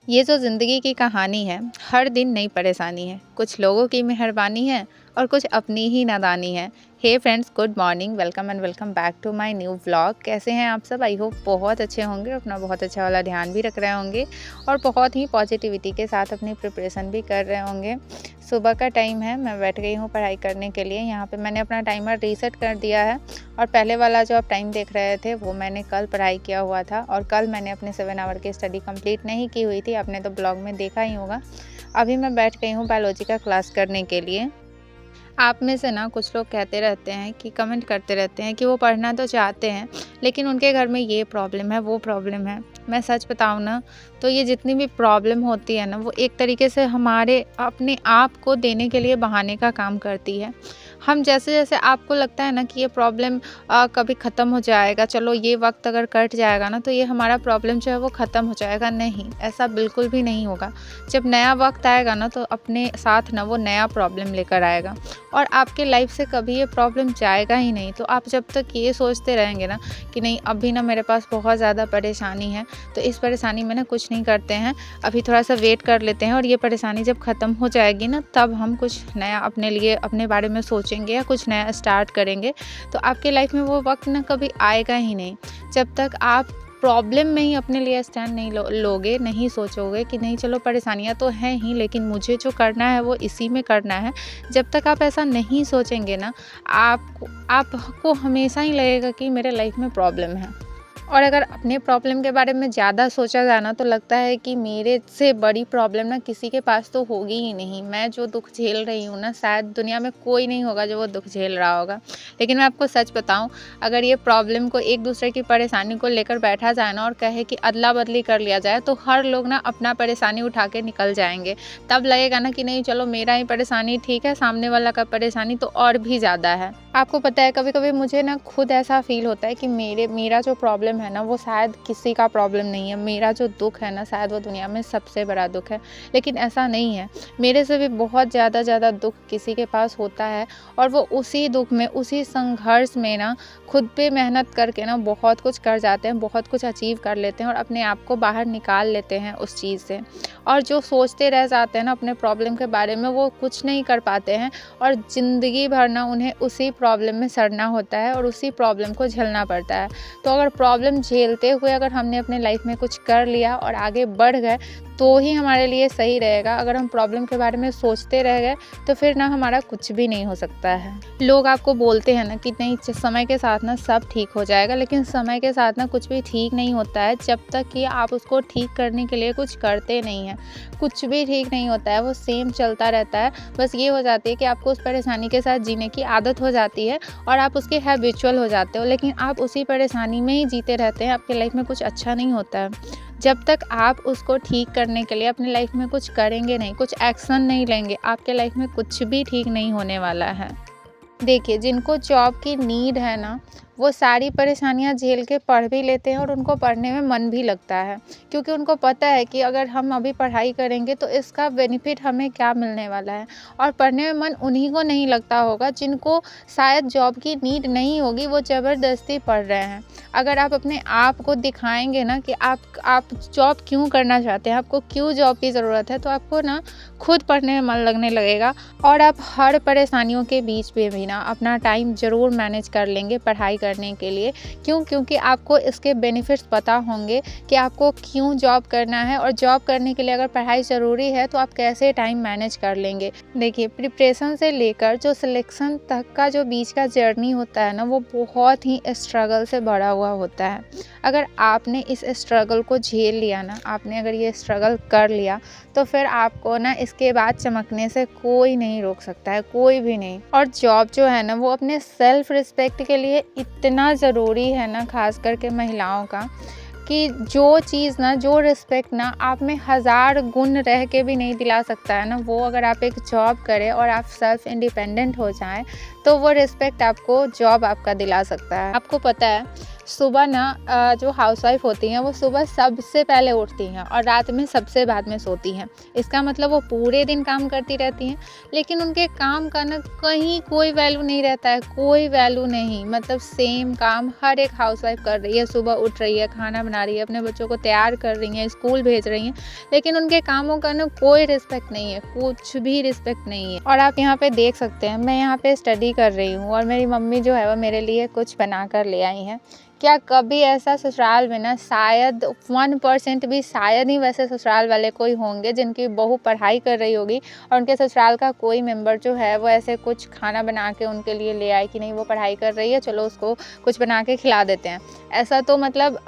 ये जो ज़िंदगी की कहानी है, हर दिन नई परेशानी है। कुछ लोगों की मेहरबानी है और कुछ अपनी ही नादानी है। Hey friends, good morning, welcome and welcome back to my new vlog. कैसे हैं आप सब? आई होप बहुत अच्छे होंगे, अपना बहुत अच्छा वाला ध्यान भी रख रहे होंगे और बहुत ही पॉजिटिविटी के साथ अपनी प्रिपरेशन भी कर रहे होंगे। सुबह का टाइम है, मैं बैठ गई हूँ पढ़ाई करने के लिए। यहाँ पे मैंने अपना टाइमर रीसेट कर दिया है और पहले वाला जो आप टाइम देख रहे थे वो मैंने कल पढ़ाई किया हुआ था और कल मैंने अपने 7 आवर की स्टडी कंप्लीट नहीं की हुई थी। आपने तो ब्लॉग में देखा ही होगा। अभी मैं बैठ गई हूँ बायोलॉजी का क्लास करने के लिए। आप में से ना कुछ लोग कहते रहते हैं कि कमेंट करते रहते हैं कि वो पढ़ना तो चाहते हैं लेकिन उनके घर में ये प्रॉब्लम है, वो प्रॉब्लम है। मैं सच बताऊँ ना, तो ये जितनी भी प्रॉब्लम होती है ना, वो एक तरीके से हमारे अपने आप को देने के लिए बहाने का काम करती है। हम जैसे जैसे आपको लगता है ना कि ये प्रॉब्लम कभी ख़त्म हो जाएगा, चलो ये वक्त अगर कट जाएगा ना तो ये हमारा प्रॉब्लम जो है वो ख़त्म हो जाएगा। नहीं, ऐसा बिल्कुल भी नहीं होगा। जब नया वक्त आएगा ना तो अपने साथ ना वो नया प्रॉब्लम लेकर आएगा और आपके लाइफ से कभी ये प्रॉब्लम जाएगा ही नहीं। तो आप जब तक ये सोचते रहेंगे ना कि नहीं, अभी ना मेरे पास बहुत ज़्यादा परेशानी है, तो इस परेशानी में ना कुछ नहीं करते हैं, अभी थोड़ा सा वेट कर लेते हैं और ये परेशानी जब ख़त्म हो जाएगी ना तब हम कुछ नया अपने लिए अपने बारे में सोचेंगे या कुछ नया स्टार्ट करेंगे। तो आपके लाइफ में वो वक्त ना कभी आएगा ही नहीं जब तक आप प्रॉब्लम में ही अपने लिए स्टैंड नहीं लोगे, नहीं सोचोगे कि नहीं चलो परेशानियाँ तो हैं ही लेकिन मुझे जो करना है वो इसी में करना है। जब तक आप ऐसा नहीं सोचेंगे ना, आपको हमेशा ही लगेगा कि मेरे लाइफ में प्रॉब्लम है। और अगर अपने प्रॉब्लम के बारे में ज़्यादा सोचा जाए ना तो लगता है कि मेरे से बड़ी प्रॉब्लम ना किसी के पास तो होगी ही नहीं। मैं जो दुख झेल रही हूँ ना, शायद दुनिया में कोई नहीं होगा जो वो दुख झेल रहा होगा। लेकिन मैं आपको सच बताऊँ, अगर ये प्रॉब्लम को एक दूसरे की परेशानी को लेकर बैठा जाए ना और कहे कि अदला बदली कर लिया जाए तो हर लोग ना अपना परेशानी उठा के निकल जाएंगे। तब लगेगा ना कि नहीं चलो मेरा ही परेशानी ठीक है, सामने वाला का परेशानी तो और भी ज़्यादा है। आपको पता है, कभी कभी मुझे ना खुद ऐसा फील होता है कि मेरा जो प्रॉब्लम है ना वो शायद किसी का प्रॉब्लम नहीं है। मेरा जो दुख है ना शायद वो दुनिया में सबसे बड़ा दुख है, लेकिन ऐसा नहीं है। मेरे से भी बहुत ज़्यादा दुख किसी के पास होता है और वो उसी दुख में, उसी संघर्ष में ना खुद पे मेहनत करके ना बहुत कुछ कर जाते हैं, बहुत कुछ अचीव कर लेते हैं और अपने आप को बाहर निकाल लेते हैं उस चीज़ से। और जो सोचते रह जाते हैं ना अपने प्रॉब्लम के बारे में, वो कुछ नहीं कर पाते हैं और ज़िंदगी भर ना उन्हें उसी प्रॉब्लम में सड़ना होता है और उसी प्रॉब्लम को झेलना पड़ता है। तो अगर प्रॉब्लम झेलते हुए अगर हमने अपने लाइफ में कुछ कर लिया और आगे बढ़ गए तो ही हमारे लिए सही रहेगा। अगर हम प्रॉब्लम के बारे में सोचते रह गए तो फिर ना हमारा कुछ भी नहीं हो सकता है। लोग आपको बोलते हैं ना कि नहीं समय के साथ ना सब ठीक हो जाएगा, लेकिन समय के साथ ना कुछ भी ठीक नहीं होता है जब तक कि आप उसको ठीक करने के लिए कुछ करते नहीं हैं। कुछ भी ठीक नहीं होता है, वो सेम चलता रहता है। बस ये हो जाती है कि आपको उस परेशानी के साथ जीने की आदत हो जाती है और आप उसके हैबिचुअल हो जाते हो, लेकिन आप उसी परेशानी में ही जीते रहते हैं। आपके लाइफ में कुछ अच्छा नहीं होता है जब तक आप उसको ठीक करने के लिए अपनी लाइफ में कुछ करेंगे नहीं, कुछ एक्शन नहीं लेंगे। आपके लाइफ में कुछ भी ठीक नहीं होने वाला है। देखिए, जिनको जॉब की नीड है ना, वो सारी परेशानियां झेल के पढ़ भी लेते हैं और उनको पढ़ने में मन भी लगता है, क्योंकि उनको पता है कि अगर हम अभी पढ़ाई करेंगे तो इसका बेनिफिट हमें क्या मिलने वाला है। और पढ़ने में मन उन्हीं को नहीं लगता होगा जिनको शायद जॉब की नीड नहीं होगी, वो ज़बरदस्ती पढ़ रहे हैं। अगर आप अपने आप को दिखाएंगे ना कि आप जॉब क्यों करना चाहते हैं, आपको क्यों जॉब की ज़रूरत है, तो आपको ना खुद पढ़ने में मन लगने लगेगा और आप हर परेशानियों के बीच में भी ना अपना टाइम ज़रूर मैनेज कर लेंगे पढ़ाई करने के लिए। क्योंकि आपको इसके बेनिफिट्स पता होंगे कि आपको क्यों जॉब करना है और जॉब करने के लिए अगर पढ़ाई ज़रूरी है तो आप कैसे टाइम मैनेज कर लेंगे। देखिए, प्रिपरेशन से लेकर जो सिलेक्शन तक का जो बीच का जर्नी होता है ना, वो बहुत ही स्ट्रगल से भरा हुआ होता है। अगर आपने इस स्ट्रगल को झेल लिया ना, आपने अगर ये स्ट्रगल कर लिया तो फिर आपको ना इसके बाद चमकने से कोई नहीं रोक सकता है, कोई भी नहीं। और जॉब जो है ना वो अपने सेल्फ रिस्पेक्ट के लिए इतना ज़रूरी है ना, खास करके महिलाओं का, कि जो चीज़ ना, जो रिस्पेक्ट ना आप में 1000 गुण रह के भी नहीं दिला सकता है ना, वो अगर आप एक जॉब करें और आप सेल्फ इंडिपेंडेंट हो जाएं तो वो रिस्पेक्ट आपको जॉब आपका दिला सकता है। आपको पता है, सुबह ना जो हाउसवाइफ़ होती हैं वो सुबह सबसे पहले उठती हैं और रात में सबसे बाद में सोती हैं। इसका मतलब वो पूरे दिन काम करती रहती हैं, लेकिन उनके काम का ना कहीं कोई वैल्यू नहीं रहता है, कोई वैल्यू नहीं। मतलब सेम काम हर एक हाउसवाइफ़ कर रही है, सुबह उठ रही है, खाना बना रही है, अपने बच्चों को तैयार कर रही हैं, स्कूल भेज रही हैं, लेकिन उनके कामों का ना कोई रिस्पेक्ट नहीं है, कुछ भी रिस्पेक्ट नहीं है। और आप यहाँ पे देख सकते हैं, मैं यहाँ पे स्टडी कर रही हूँ और मेरी मम्मी जो है वो मेरे लिए कुछ बना कर ले आई हैं। क्या कभी ऐसा ससुराल में ना शायद 1% भी, शायद ही वैसे ससुराल वाले कोई होंगे जिनकी बहू पढ़ाई कर रही होगी और उनके ससुराल का कोई मेंबर जो है वो ऐसे कुछ खाना बना के उनके लिए ले आए कि नहीं वो पढ़ाई कर रही है, चलो उसको कुछ बना के खिला देते हैं। ऐसा तो मतलब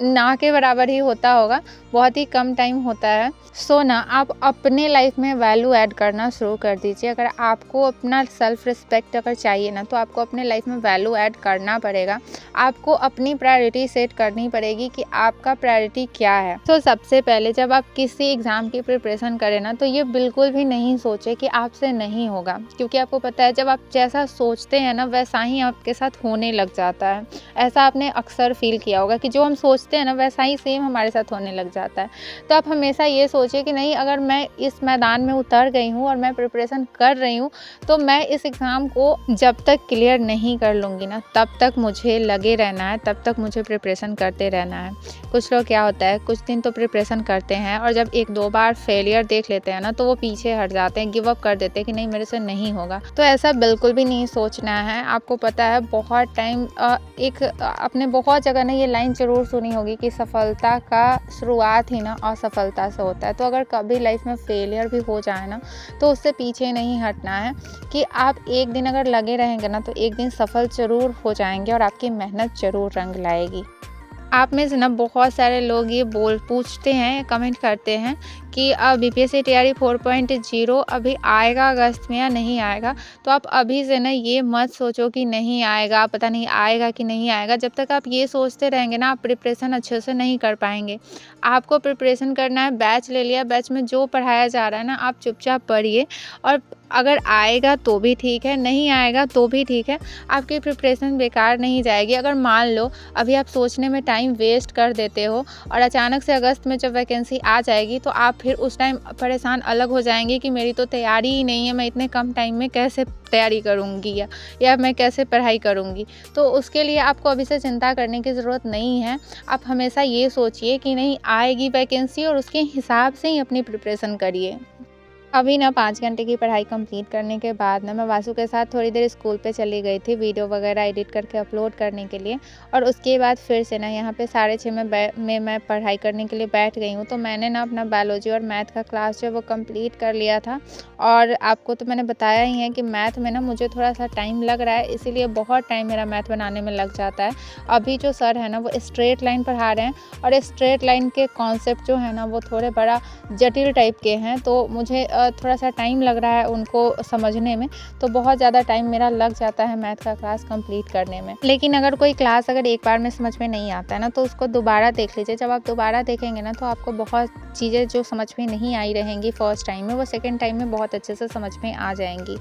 ना के बराबर ही होता होगा, बहुत ही कम टाइम होता है। सो ना आप अपने लाइफ में वैल्यू ऐड करना शुरू कर दीजिए। अगर आपको अपना सेल्फ रिस्पेक्ट अगर चाहिए ना, तो आपको अपने लाइफ में वैल्यू ऐड करना पड़ेगा। आपको अपनी प्रायोरिटी सेट करनी पड़ेगी कि आपका प्रायोरिटी क्या है। तो सबसे पहले जब आप किसी एग्ज़ाम की प्रिपरेशन करें ना, तो ये बिल्कुल भी नहीं सोचे कि आपसे नहीं होगा, क्योंकि आपको पता है जब आप जैसा सोचते हैं ना वैसा ही आपके साथ होने लग जाता है। ऐसा आपने अक्सर फील किया होगा कि जो हम सोचते हैं ना वैसा ही सेम हमारे साथ होने लग जाता है। तो आप हमेशा ये सोचिए कि नहीं, अगर मैं इस मैदान में उतर गई हूँ और मैं प्रिपरेशन कर रही हूँ, तो मैं इस एग्ज़ाम को जब तक क्लियर नहीं कर लूँगी ना, तब तक मुझे लगे रहना है, तब तक मुझे प्रिपरेशन करते रहना है। कुछ लोग क्या होता है, कुछ दिन तो प्रिपरेशन करते हैं और जब 1-2 बार फेलियर देख लेते हैं ना, तो वो पीछे हट जाते हैं, गिव अप कर देते हैं कि नहीं मेरे से नहीं होगा। तो ऐसा बिल्कुल भी नहीं सोचना है। आपको पता है बहुत टाइम आपने बहुत जगह ना ये लाइन ज़रूर सुनी होगी कि सफलता का शुरुआत ही ना असफलता से होता है। तो अगर कभी लाइफ में फेलियर भी हो जाए ना, तो उससे पीछे नहीं हटना है कि आप एक दिन अगर लगे रहेंगे ना, तो एक दिन सफल ज़रूर हो जाएंगे और आपकी मेहनत ज़रूर रंग लाएगी। आप में से ना बहुत सारे लोग ये पूछते हैं, कमेंट करते हैं कि बीपीएससी तैयारी 4.0 अभी आएगा अगस्त में या नहीं आएगा। तो आप अभी से ना ये मत सोचो कि नहीं आएगा, पता नहीं आएगा कि नहीं आएगा। जब तक आप ये सोचते रहेंगे ना, आप प्रिपरेशन अच्छे से नहीं कर पाएंगे। आपको प्रिपरेशन करना है, बैच ले लिया, बैच में जो पढ़ाया जा रहा है ना आप चुपचाप पढ़िए। और अगर आएगा तो भी ठीक है, नहीं आएगा तो भी ठीक है, आपकी प्रिपरेशन बेकार नहीं जाएगी। अगर मान लो अभी आप सोचने में टाइम वेस्ट कर देते हो और अचानक से अगस्त में जब वैकेंसी आ जाएगी, तो आप फिर उस टाइम परेशान अलग हो जाएंगे कि मेरी तो तैयारी ही नहीं है, मैं इतने कम टाइम में कैसे तैयारी करूँगी या मैं कैसे पढ़ाई करूँगी। तो उसके लिए आपको अभी से चिंता करने की ज़रूरत नहीं है। आप हमेशा ये सोचिए कि नहीं आएगी वैकेंसी और उसके हिसाब से ही अपनी प्रिपरेशन करिए। अभी ना 5 घंटे की पढ़ाई कंप्लीट करने के बाद ना मैं वासु के साथ थोड़ी देर स्कूल पे चली गई थी, वीडियो वगैरह एडिट करके अपलोड करने के लिए। और उसके बाद फिर से ना यहाँ पे 6:30 में मैं पढ़ाई करने के लिए बैठ गई हूँ। तो मैंने ना अपना बायोलॉजी और मैथ का क्लास जो है वो कंप्लीट कर लिया था। और आपको तो मैंने बताया ही है कि मैथ में ना मुझे थोड़ा सा टाइम लग रहा है, इसीलिए बहुत टाइम मेरा मैथ बनाने में लग जाता है। अभी जो सर है ना वो स्ट्रेट लाइन पढ़ा रहे हैं और स्ट्रेट लाइन के कॉन्सेप्ट जो है ना वो थोड़े बड़ा जटिल टाइप के हैं, तो मुझे थोड़ा सा टाइम लग रहा है उनको समझने में। तो बहुत ज़्यादा टाइम मेरा लग जाता है मैथ का क्लास कंप्लीट करने में। लेकिन अगर कोई क्लास अगर एक बार में समझ में नहीं आता है ना, तो उसको दोबारा देख लीजिए। जब आप दोबारा देखेंगे ना, तो आपको बहुत चीज़ें जो समझ में नहीं आई रहेंगी फर्स्ट टाइम में, वो सेकेंड टाइम में बहुत अच्छे से समझ में आ जाएंगी।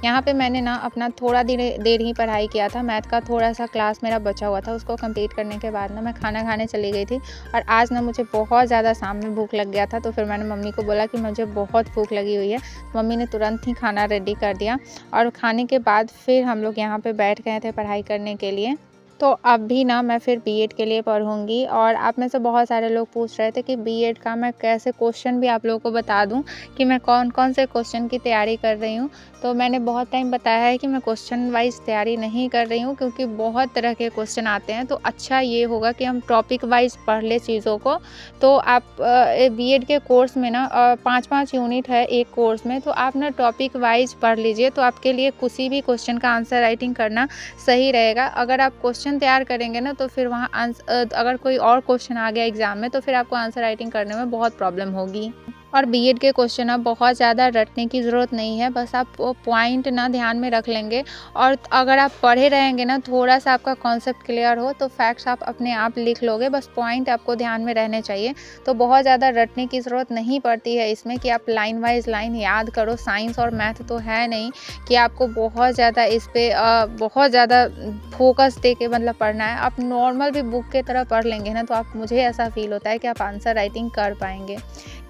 यहाँ पे मैंने ना अपना थोड़ा देर ही पढ़ाई किया था, मैथ का थोड़ा सा क्लास मेरा बचा हुआ था, उसको कंप्लीट करने के बाद ना मैं खाना खाने चली गई थी। और आज ना मुझे बहुत ज़्यादा शाम में भूख लग गया था, तो फिर मैंने मम्मी को बोला कि मुझे बहुत भूख लगी हुई है। मम्मी ने तुरंत ही खाना रेडी कर दिया और खाने के बाद फिर हम लोग यहाँ पे बैठ गए थे पढ़ाई करने के लिए। तो अब भी ना मैं फिर बीएड के लिए पढ़ूँगी। और आप में से बहुत सारे लोग पूछ रहे थे कि बीएड का मैं कैसे क्वेश्चन भी आप लोगों को बता दूं कि मैं कौन कौन से क्वेश्चन की तैयारी कर रही हूं। तो मैंने बहुत टाइम बताया है कि मैं क्वेश्चन वाइज तैयारी नहीं कर रही हूं, क्योंकि बहुत तरह के क्वेश्चन आते हैं। तो अच्छा ये होगा कि हम टॉपिक वाइज पढ़ ले चीज़ों को। तो आप बीएड के कोर्स में ना 5-5 यूनिट है एक कोर्स में, तो आप ना टॉपिक वाइज पढ़ लीजिए, तो आपके लिए किसी भी क्वेश्चन का आंसर राइटिंग करना सही रहेगा। अगर आप क्वेश्चन तैयार करेंगे ना, तो फिर वहाँ अगर कोई और क्वेश्चन आ गया एग्जाम में, तो फिर आपको आंसर राइटिंग करने में बहुत प्रॉब्लम होगी। और बीएड के क्वेश्चन अब बहुत ज़्यादा रटने की ज़रूरत नहीं है, बस आप वो पॉइंट ना ध्यान में रख लेंगे और अगर आप पढ़े रहेंगे ना, थोड़ा सा आपका कॉन्सेप्ट क्लियर हो तो फैक्ट्स आप अपने आप लिख लोगे, बस पॉइंट आपको ध्यान में रहने चाहिए। तो बहुत ज़्यादा रटने की ज़रूरत नहीं पड़ती है इसमें कि आप लाइन वाइज लाइन याद करो। साइंस और मैथ तो है नहीं कि आपको बहुत ज़्यादा इस पर बहुत ज़्यादा फोकस दे के मतलब पढ़ना है। आप नॉर्मल भी बुक की तरह पढ़ लेंगे ना, तो आप मुझे ऐसा फील होता है कि आप आंसर राइटिंग कर पाएंगे।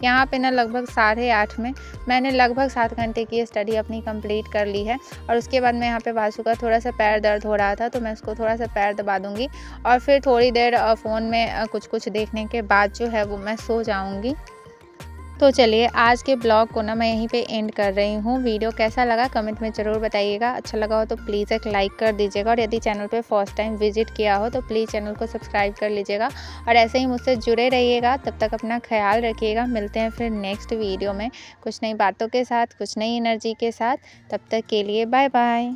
यहाँ पे ना लगभग 8:30 में मैंने लगभग 7 घंटे की स्टडी अपनी कंप्लीट कर ली है। और उसके बाद मैं यहाँ पे वासु का थोड़ा सा पैर दर्द हो रहा था, तो मैं उसको थोड़ा सा पैर दबा दूँगी और फिर थोड़ी देर फ़ोन में कुछ देखने के बाद जो है वो मैं सो जाऊँगी। तो चलिए आज के ब्लॉग को ना मैं यहीं पे एंड कर रही हूँ। वीडियो कैसा लगा कमेंट में ज़रूर बताइएगा। अच्छा लगा हो तो प्लीज़ एक लाइक कर दीजिएगा और यदि चैनल पे फर्स्ट टाइम विजिट किया हो तो प्लीज़ चैनल को सब्सक्राइब कर लीजिएगा और ऐसे ही मुझसे जुड़े रहिएगा। तब तक अपना ख्याल रखिएगा। मिलते हैं फिर नेक्स्ट वीडियो में कुछ नई बातों के साथ, कुछ नई एनर्जी के साथ। तब तक के लिए बाय बाय।